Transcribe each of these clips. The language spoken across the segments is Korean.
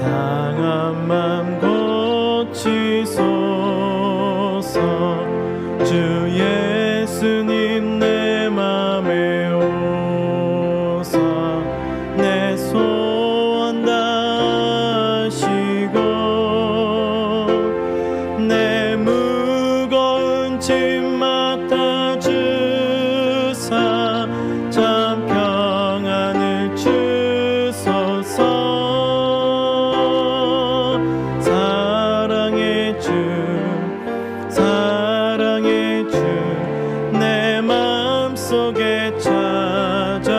상한 맘 고치소서. 주 예수님 내 맘에 오사 내 소원 다하시고 내 무거운 짐 맡아주사 참 평안을 주소서. 사랑의 주 내 맘속에 찾아오사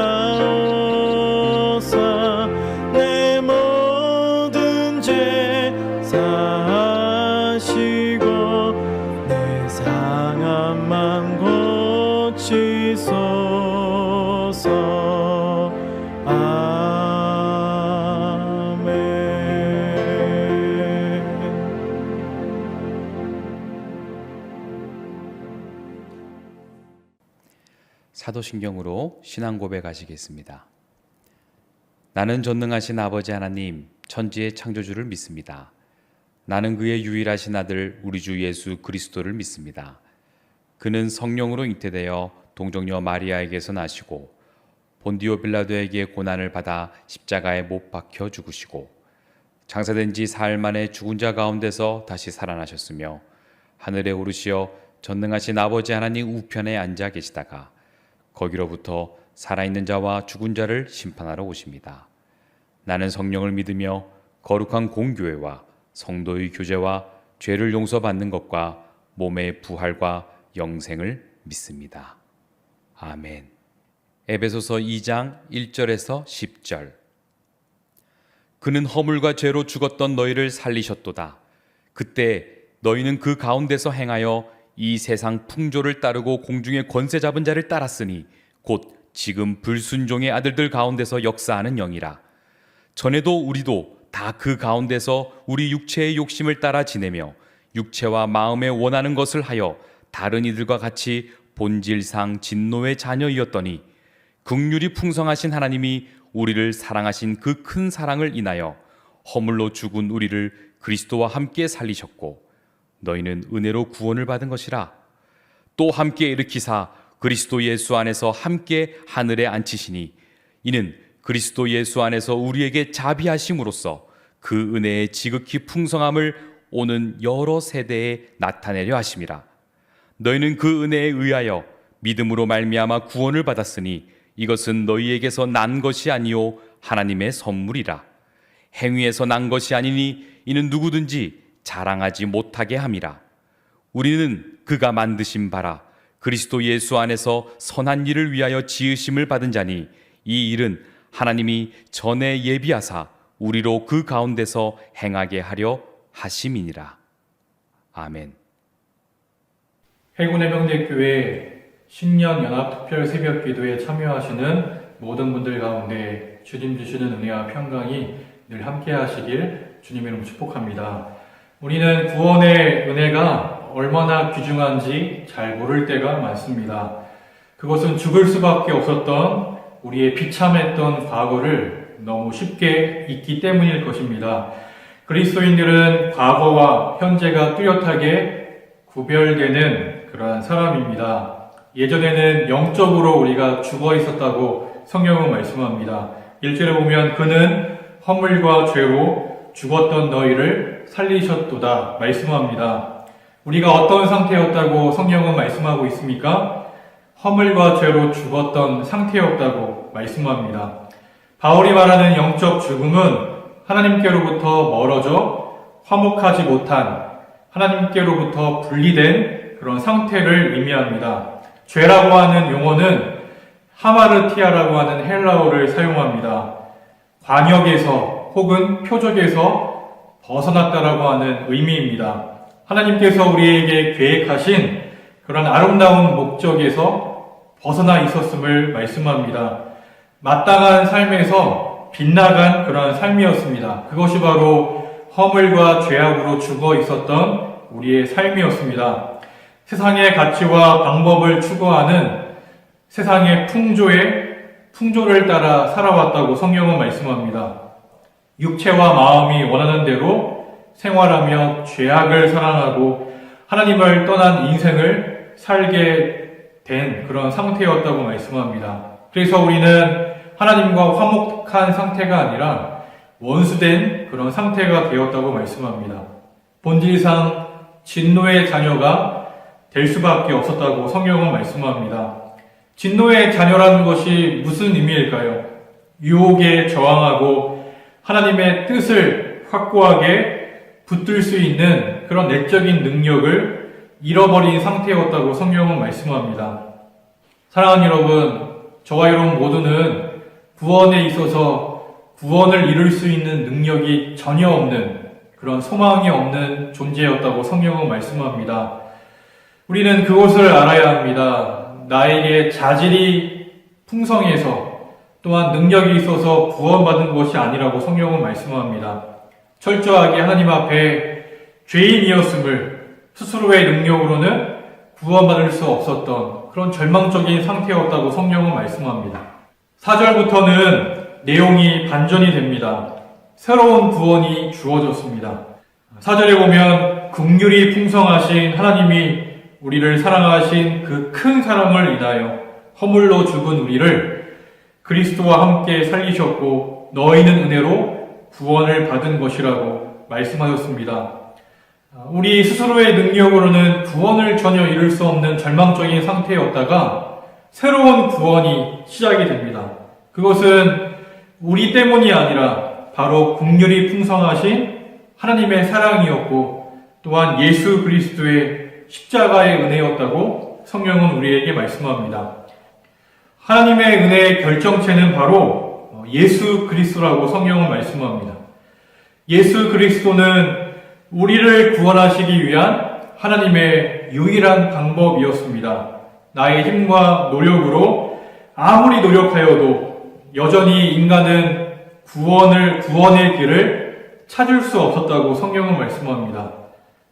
내 모든 죄 사하시고 내 상한 맘 고치소서. 아멘. 사도신경으로 신앙 고백하시겠습니다. 나는 전능하신 아버지 하나님 천지의 창조주를 믿습니다. 나는 그의 유일하신 아들 우리 주 예수 그리스도를 믿습니다. 그는 성령으로 잉태되어 동정녀 마리아에게서 나시고 본디오 빌라도에게 고난을 받아 십자가에 못 박혀 죽으시고 장사된 지 사흘 만에 죽은 자 가운데서 다시 살아나셨으며 하늘에 오르시어 전능하신 아버지 하나님 우편에 앉아 계시다가 거기로부터 살아있는 자와 죽은 자를 심판하러 오십니다. 나는 성령을 믿으며 거룩한 공교회와 성도의 교제와 죄를 용서받는 것과 몸의 부활과 영생을 믿습니다. 아멘. 에베소서 2장 1절에서 10절. 그는 허물과 죄로 죽었던 너희를 살리셨도다. 그때 너희는 그 가운데서 행하여 이 세상 풍조를 따르고 공중의 권세 잡은 자를 따랐으니 곧 지금 불순종의 아들들 가운데서 역사하는 영이라. 전에도 우리도 다 그 가운데서 우리 육체의 욕심을 따라 지내며 육체와 마음에 원하는 것을 하여 다른 이들과 같이 본질상 진노의 자녀이었더니 긍휼이 풍성하신 하나님이 우리를 사랑하신 그 큰 사랑을 인하여 허물로 죽은 우리를 그리스도와 함께 살리셨고 너희는 은혜로 구원을 받은 것이라. 또 함께 일으키사 그리스도 예수 안에서 함께 하늘에 앉히시니 이는 그리스도 예수 안에서 우리에게 자비하심으로써 그 은혜의 지극히 풍성함을 오는 여러 세대에 나타내려 하심이라. 너희는 그 은혜에 의하여 믿음으로 말미암아 구원을 받았으니 이것은 너희에게서 난 것이 아니요 하나님의 선물이라. 행위에서 난 것이 아니니 이는 누구든지 자랑하지 못하게 함이라. 우리는 그가 만드신 바라 그리스도 예수 안에서 선한 일을 위하여 지으심을 받은 자니 이 일은 하나님이 전에 예비하사 우리로 그 가운데서 행하게 하려 하심이니라. 아멘. 해군의 평택교회 신년 연합 특별 새벽 기도에 참여하시는 모든 분들 가운데 주님 주시는 은혜와 평강이 늘 함께 하시길 주님의 이름으로 축복합니다. 우리는 구원의 은혜가 얼마나 귀중한지 잘 모를 때가 많습니다. 그것은 죽을 수밖에 없었던 우리의 비참했던 과거를 너무 쉽게 잊기 때문일 것입니다. 그리스도인들은 과거와 현재가 뚜렷하게 구별되는 그러한 사람입니다. 예전에는 영적으로 우리가 죽어 있었다고 성경은 말씀합니다. 1절에 보면 그는 허물과 죄로 죽었던 너희를 살리셨도다 말씀합니다. 우리가 어떤 상태였다고 성경은 말씀하고 있습니까? 허물과 죄로 죽었던 상태였다고 말씀합니다. 바울이 말하는 영적 죽음은 하나님께로부터 멀어져 화목하지 못한 하나님께로부터 분리된 그런 상태를 의미합니다. 죄라고 하는 용어는 하마르티아라고 하는 헬라어를 사용합니다. 관역에서 혹은 표적에서 벗어났다라고 하는 의미입니다. 하나님께서 우리에게 계획하신 그런 아름다운 목적에서 벗어나 있었음을 말씀합니다. 마땅한 삶에서 빗나간 그러한 삶이었습니다. 그것이 바로 허물과 죄악으로 죽어 있었던 우리의 삶이었습니다. 세상의 가치와 방법을 추구하는 세상의 풍조를 따라 살아왔다고 성경은 말씀합니다. 육체와 마음이 원하는 대로 생활하며 죄악을 사랑하고 하나님을 떠난 인생을 살게 된 그런 상태였다고 말씀합니다. 그래서 우리는 하나님과 화목한 상태가 아니라 원수된 그런 상태가 되었다고 말씀합니다. 본질상 진노의 자녀가 될 수밖에 없었다고 성경은 말씀합니다. 진노의 자녀라는 것이 무슨 의미일까요? 유혹에 저항하고 하나님의 뜻을 확고하게 붙들 수 있는 그런 내적인 능력을 잃어버린 상태였다고 성경은 말씀합니다. 사랑하는 여러분, 저와 여러분 모두는 구원에 있어서 구원을 이룰 수 있는 능력이 전혀 없는 그런 소망이 없는 존재였다고 성경은 말씀합니다. 우리는 그것을 알아야 합니다. 나에게 자질이 풍성해서 또한 능력이 있어서 구원받은 것이 아니라고 성경은 말씀합니다. 철저하게 하나님 앞에 죄인이었음을 스스로의 능력으로는 구원받을 수 없었던 그런 절망적인 상태였다고 성경은 말씀합니다. 4절부터는 내용이 반전이 됩니다. 새로운 구원이 주어졌습니다. 4절에 보면 긍휼이 풍성하신 하나님이 우리를 사랑하신 그 큰 사랑을 인하여 허물로 죽은 우리를 그리스도와 함께 살리셨고 너희는 은혜로 구원을 받은 것이라고 말씀하셨습니다. 우리 스스로의 능력으로는 구원을 전혀 이룰 수 없는 절망적인 상태였다가 새로운 구원이 시작이 됩니다. 그것은 우리 때문이 아니라 바로 긍휼이 풍성하신 하나님의 사랑이었고 또한 예수 그리스도의 십자가의 은혜였다고 성경은 우리에게 말씀합니다. 하나님의 은혜의 결정체는 바로 예수 그리스도라고 성경은 말씀합니다. 예수 그리스도는 우리를 구원하시기 위한 하나님의 유일한 방법이었습니다. 나의 힘과 노력으로 아무리 노력하여도 여전히 인간은 구원의 길을 찾을 수 없었다고 성경은 말씀합니다.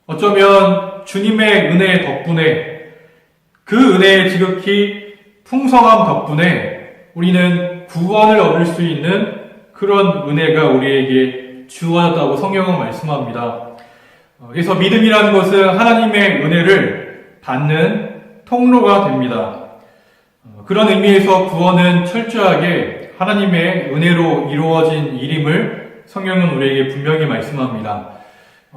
어쩌면 주님의 은혜 덕분에 그 은혜의 지극히 풍성함 덕분에 우리는 구원을 얻을 수 있는 그런 은혜가 우리에게 주어졌다고 성경은 말씀합니다. 그래서 믿음이라는 것은 하나님의 은혜를 받는 통로가 됩니다. 그런 의미에서 구원은 철저하게 하나님의 은혜로 이루어진 일임을 성경은 우리에게 분명히 말씀합니다.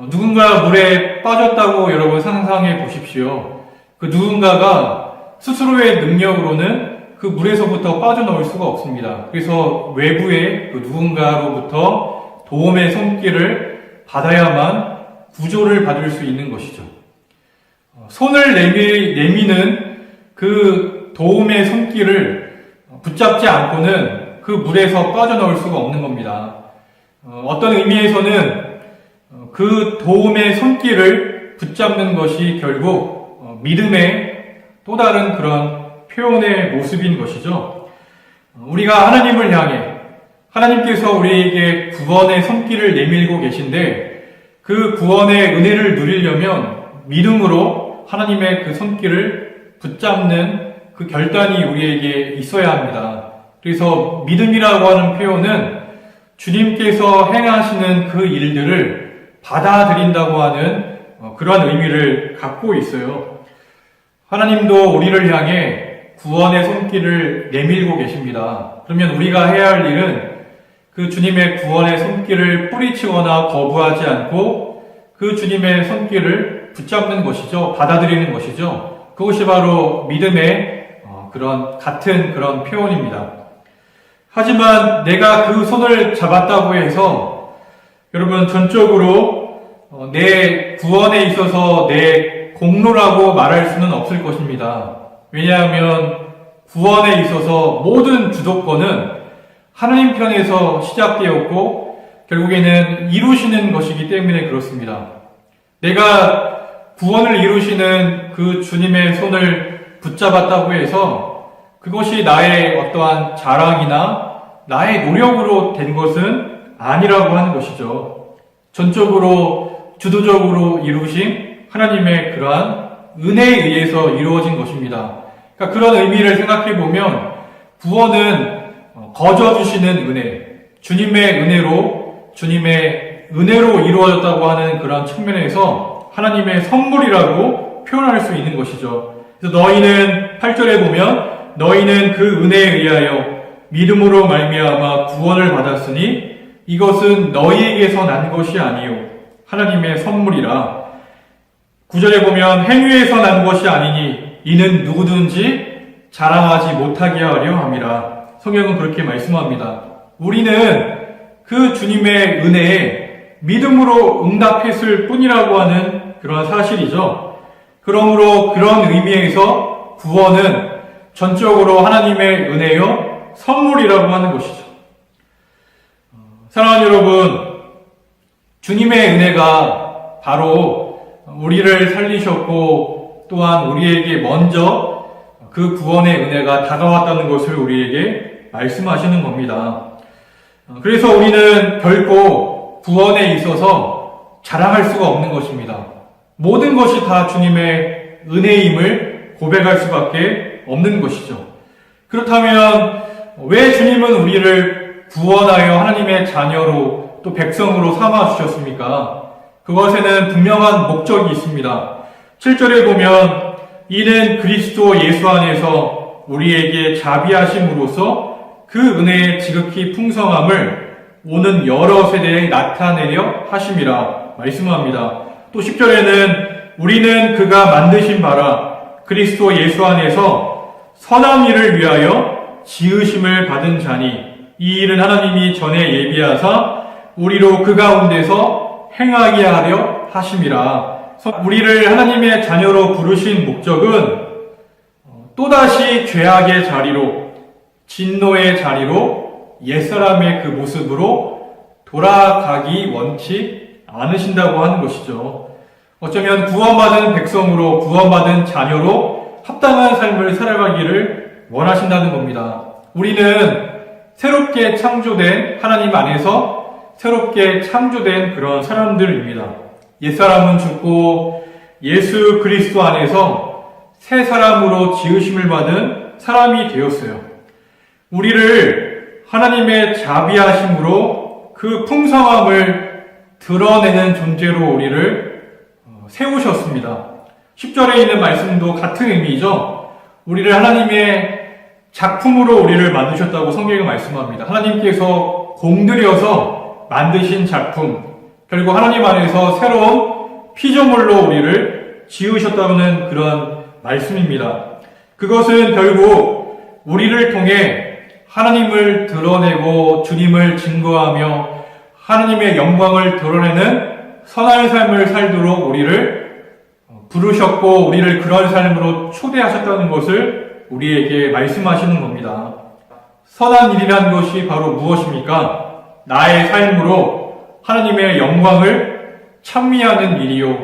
누군가 물에 빠졌다고 여러분 상상해 보십시오. 그 누군가가 스스로의 능력으로는 그 물에서부터 빠져나올 수가 없습니다. 그래서 외부의 그 누군가로부터 도움의 손길을 받아야만 구조를 받을 수 있는 것이죠. 손을 내미는 그 도움의 손길을 붙잡지 않고는 그 물에서 빠져나올 수가 없는 겁니다. 어떤 의미에서는 그 도움의 손길을 붙잡는 것이 결국 믿음의 또 다른 그런 표현의 모습인 것이죠. 우리가 하나님을 향해 하나님께서 우리에게 구원의 손길을 내밀고 계신데 그 구원의 은혜를 누리려면 믿음으로 하나님의 그 손길을 붙잡는 그 결단이 우리에게 있어야 합니다. 그래서 믿음이라고 하는 표현은 주님께서 행하시는 그 일들을 받아들인다고 하는 그러한 의미를 갖고 있어요. 하나님도 우리를 향해 구원의 손길을 내밀고 계십니다. 그러면 우리가 해야 할 일은 그 주님의 구원의 손길을 뿌리치거나 거부하지 않고 그 주님의 손길을 붙잡는 것이죠. 받아들이는 것이죠. 그것이 바로 믿음의 같은 그런 표현입니다. 하지만 내가 그 손을 잡았다고 해서 여러분 전적으로 내 구원에 있어서 내 공로라고 말할 수는 없을 것입니다. 왜냐하면 구원에 있어서 모든 주도권은 하나님 편에서 시작되었고 결국에는 이루시는 것이기 때문에 그렇습니다. 내가 구원을 이루시는 그 주님의 손을 붙잡았다고 해서 그것이 나의 어떠한 자랑이나 나의 노력으로 된 것은 아니라고 하는 것이죠. 전적으로 주도적으로 이루신 하나님의 그러한 은혜에 의해서 이루어진 것입니다. 그러니까 그런 의미를 생각해 보면 구원은 거저 주시는 은혜, 주님의 은혜로 주님의 은혜로 이루어졌다고 하는 그런 측면에서 하나님의 선물이라고 표현할 수 있는 것이죠. 그래서 너희는 8절에 보면 너희는 그 은혜에 의하여 믿음으로 말미암아 구원을 받았으니 이것은 너희에게서 난 것이 아니요 하나님의 선물이라. 9절에 보면 행위에서 난 것이 아니니 이는 누구든지 자랑하지 못하게 하려 함이라. 성경은 그렇게 말씀합니다. 우리는 그 주님의 은혜에 믿음으로 응답했을 뿐이라고 하는 그런 사실이죠. 그러므로 그런 의미에서 구원은 전적으로 하나님의 은혜요 선물이라고 하는 것이죠. 사랑하는 여러분, 주님의 은혜가 바로 우리를 살리셨고 또한 우리에게 먼저 그 구원의 은혜가 다가왔다는 것을 우리에게 말씀하시는 겁니다. 그래서 우리는 결코 구원에 있어서 자랑할 수가 없는 것입니다. 모든 것이 다 주님의 은혜임을 고백할 수밖에 없는 것이죠. 그렇다면 왜 주님은 우리를 구원하여 하나님의 자녀로 또 백성으로 삼아 주셨습니까? 그것에는 분명한 목적이 있습니다. 7절에 보면 이는 그리스도 예수 안에서 우리에게 자비하심으로써 그 은혜의 지극히 풍성함을 오는 여러 세대에 나타내려 하심이라 말씀합니다. 또 10절에는 우리는 그가 만드신 바라 그리스도 예수 안에서 선한 일을 위하여 지으심을 받은 자니 이 일은 하나님이 전에 예비하사 우리로 그 가운데서 행하게 하려 하심이라. 우리를 하나님의 자녀로 부르신 목적은 또다시 죄악의 자리로 진노의 자리로 옛사람의 그 모습으로 돌아가기 원치 않으신다고 하는 것이죠. 어쩌면 구원받은 백성으로 구원받은 자녀로 합당한 삶을 살아가기를 원하신다는 겁니다. 우리는 새롭게 창조된 하나님 안에서 새롭게 창조된 그런 사람들입니다. 옛사람은 죽고 예수 그리스도 안에서 새 사람으로 지으심을 받은 사람이 되었어요. 우리를 하나님의 자비하심으로 그 풍성함을 드러내는 존재로 우리를 세우셨습니다. 10절에 있는 말씀도 같은 의미죠. 우리를 하나님의 작품으로 우리를 만드셨다고 성경이 말씀합니다. 하나님께서 공들여서 만드신 작품, 결국 하나님 안에서 새로운 피조물로 우리를 지으셨다는 그런 말씀입니다. 그것은 결국 우리를 통해 하나님을 드러내고 주님을 증거하며 하나님의 영광을 드러내는 선한 삶을 살도록 우리를 부르셨고 우리를 그런 삶으로 초대하셨다는 것을 우리에게 말씀하시는 겁니다. 선한 일이란 것이 바로 무엇입니까? 나의 삶으로 하나님의 영광을 찬미하는 일이요.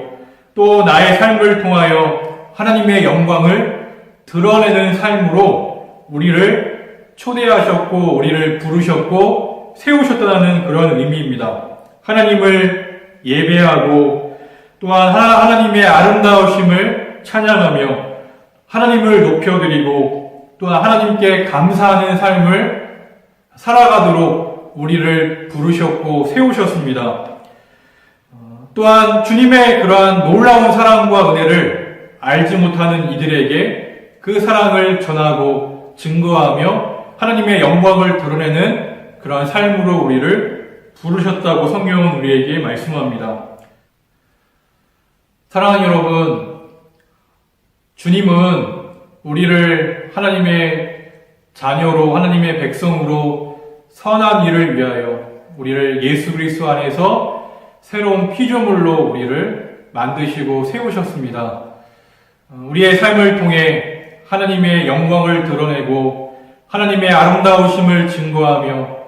또 나의 삶을 통하여 하나님의 영광을 드러내는 삶으로 우리를 초대하셨고 우리를 부르셨고 세우셨다는 그런 의미입니다. 하나님을 예배하고 또한 하나님의 아름다우심을 찬양하며 하나님을 높여드리고 또한 하나님께 감사하는 삶을 살아가도록 우리를 부르셨고 세우셨습니다. 또한 주님의 그러한 놀라운 사랑과 은혜를 알지 못하는 이들에게 그 사랑을 전하고 증거하며 하나님의 영광을 드러내는 그러한 삶으로 우리를 부르셨다고 성경은 우리에게 말씀합니다. 사랑하는 여러분, 주님은 우리를 하나님의 자녀로 하나님의 백성으로 선한 일을 위하여 우리를 예수 그리스도 안에서 새로운 피조물로 우리를 만드시고 세우셨습니다. 우리의 삶을 통해 하나님의 영광을 드러내고 하나님의 아름다우심을 증거하며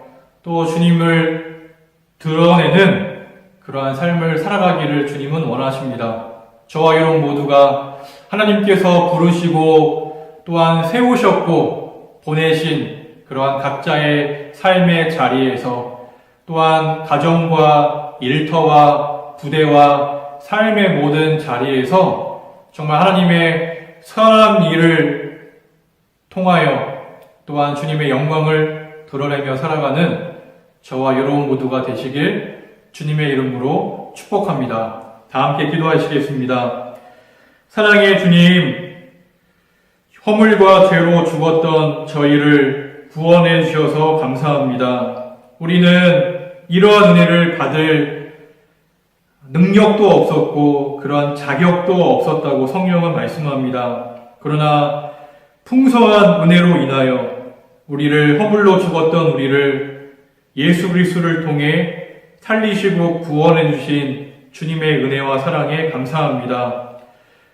또 주님을 드러내는 그러한 삶을 살아가기를 주님은 원하십니다. 저와 여러분 모두가 하나님께서 부르시고 또한 세우셨고 보내신 그러한 각자의 삶의 자리에서 또한 가정과 일터와 부대와 삶의 모든 자리에서 정말 하나님의 선한 일을 통하여 또한 주님의 영광을 드러내며 살아가는 저와 여러분 모두가 되시길 주님의 이름으로 축복합니다. 다 함께 기도하시겠습니다. 사랑의 주님, 허물과 죄로 죽었던 저희를 구원해 주셔서 감사합니다. 우리는 이러한 은혜를 받을 능력도 없었고 그러한 자격도 없었다고 성경은 말씀합니다. 그러나 풍성한 은혜로 인하여 우리를 허물로 죽었던 우리를 예수 그리스도를 통해 살리시고 구원해 주신 주님의 은혜와 사랑에 감사합니다.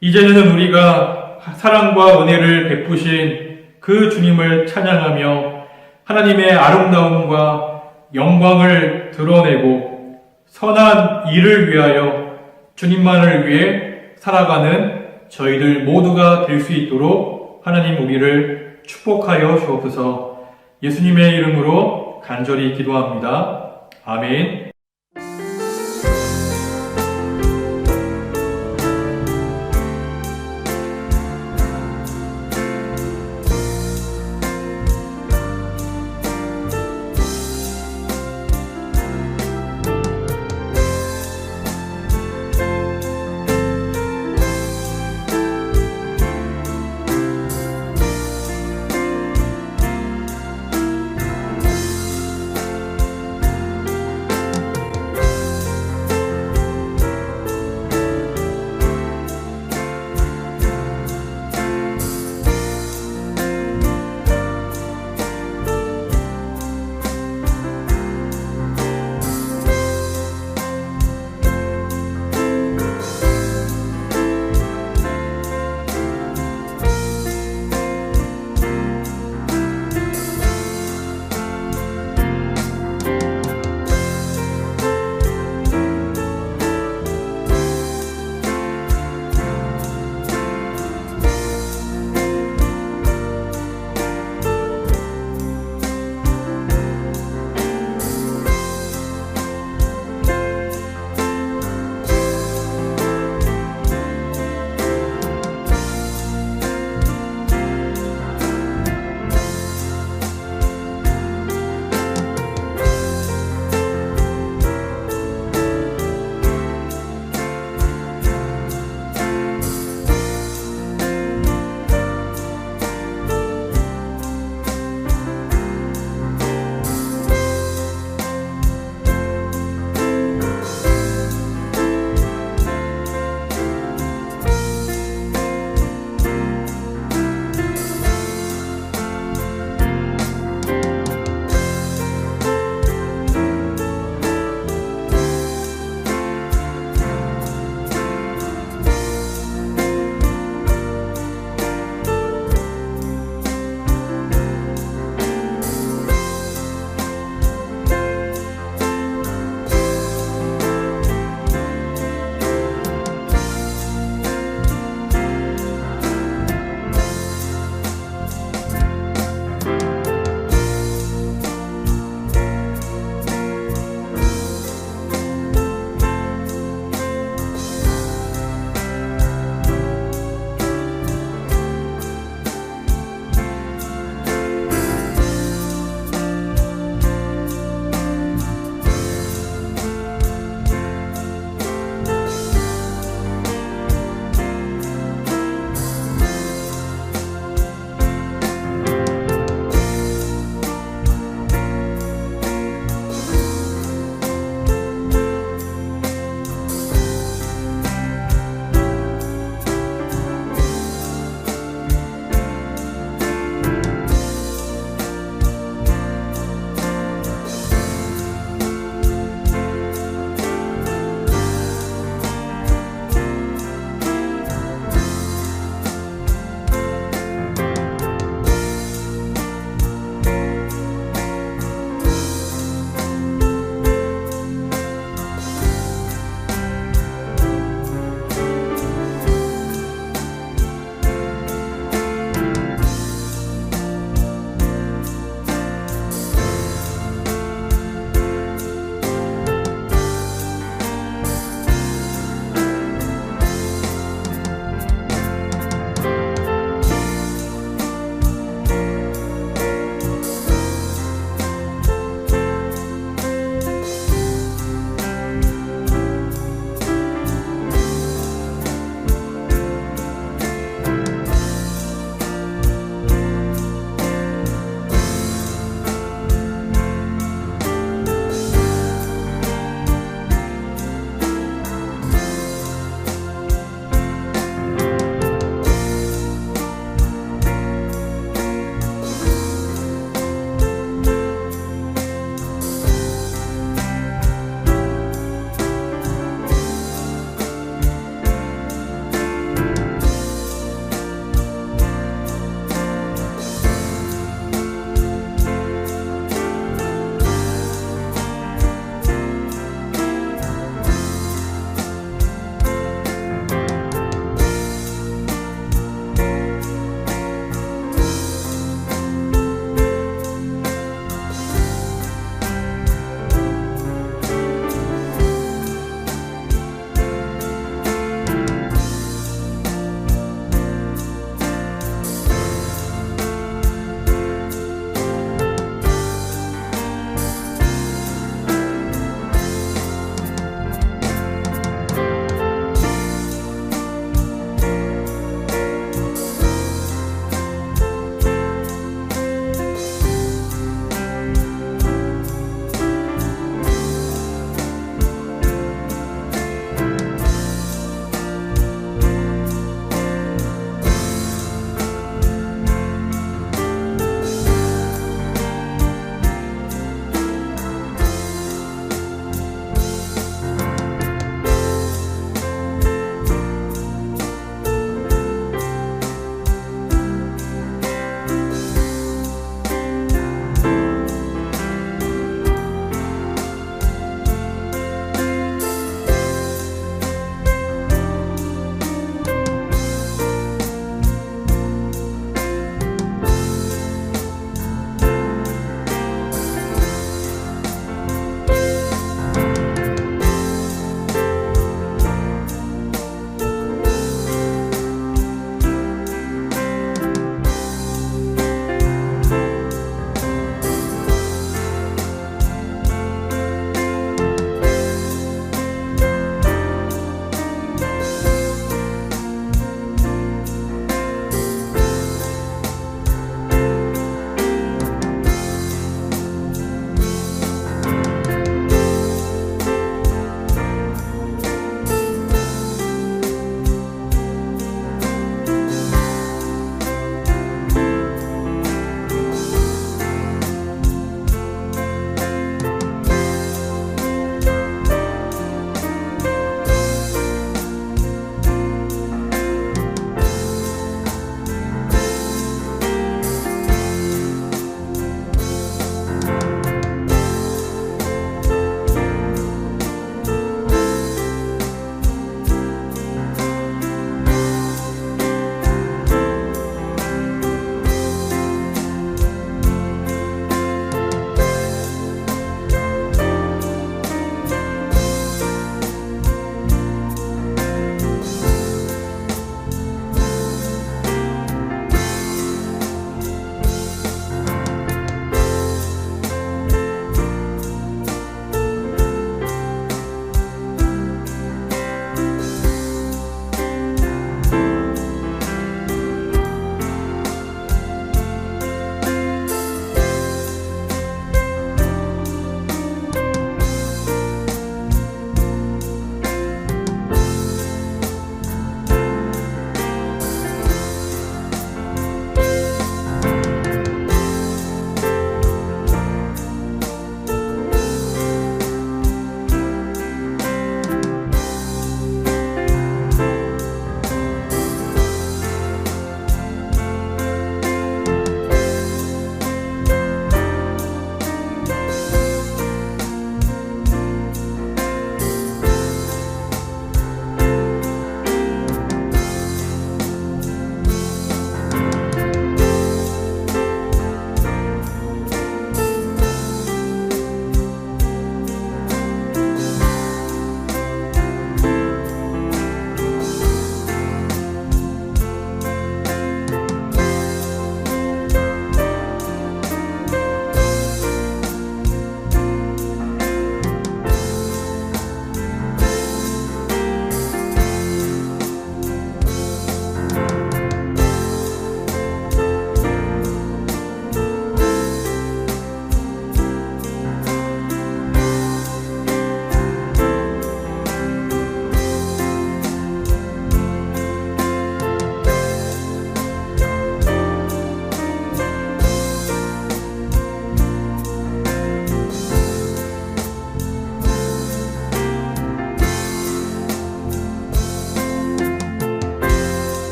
이제는 우리가 사랑과 은혜를 베푸신 그 주님을 찬양하며 하나님의 아름다움과 영광을 드러내고 선한 일을 위하여 주님만을 위해 살아가는 저희들 모두가 될 수 있도록 하나님 우리를 축복하여 주옵소서. 예수님의 이름으로 간절히 기도합니다. 아멘.